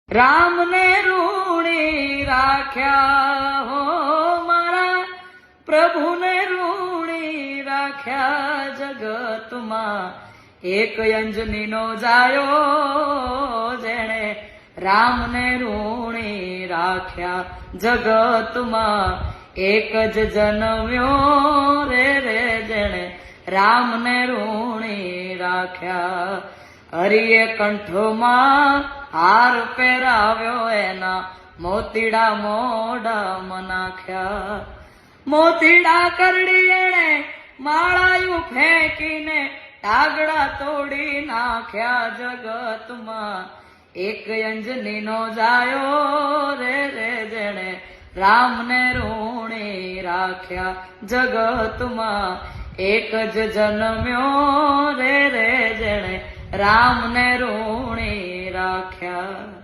રામને ઋણી રાખ્યા હો મારા પ્રભુને ઋણી રાખ્યા જગતમાં એક અંજનીનો જાયો જેણે રામને ઋણી રાખ્યા જગતમાં એક જ જન્મ્યો રે જેણે રામને ઋણી રાખ્યા હરિએ કંઠોમાં હાર પહેરાવ્યો એના મોતીડા મોઢામાં નાખ્યા મોતીડા કરડી એણે માળાયું ફેંકીને ટાગડા તોડી નાખ્યા જગતમાં એક અંજનીનો જાયો રે જેણે રામને ઋણી રાખ્યા જગતમાં એક જ જન્મ્યો રે જેણે રામને ઋણી રાખ્યા।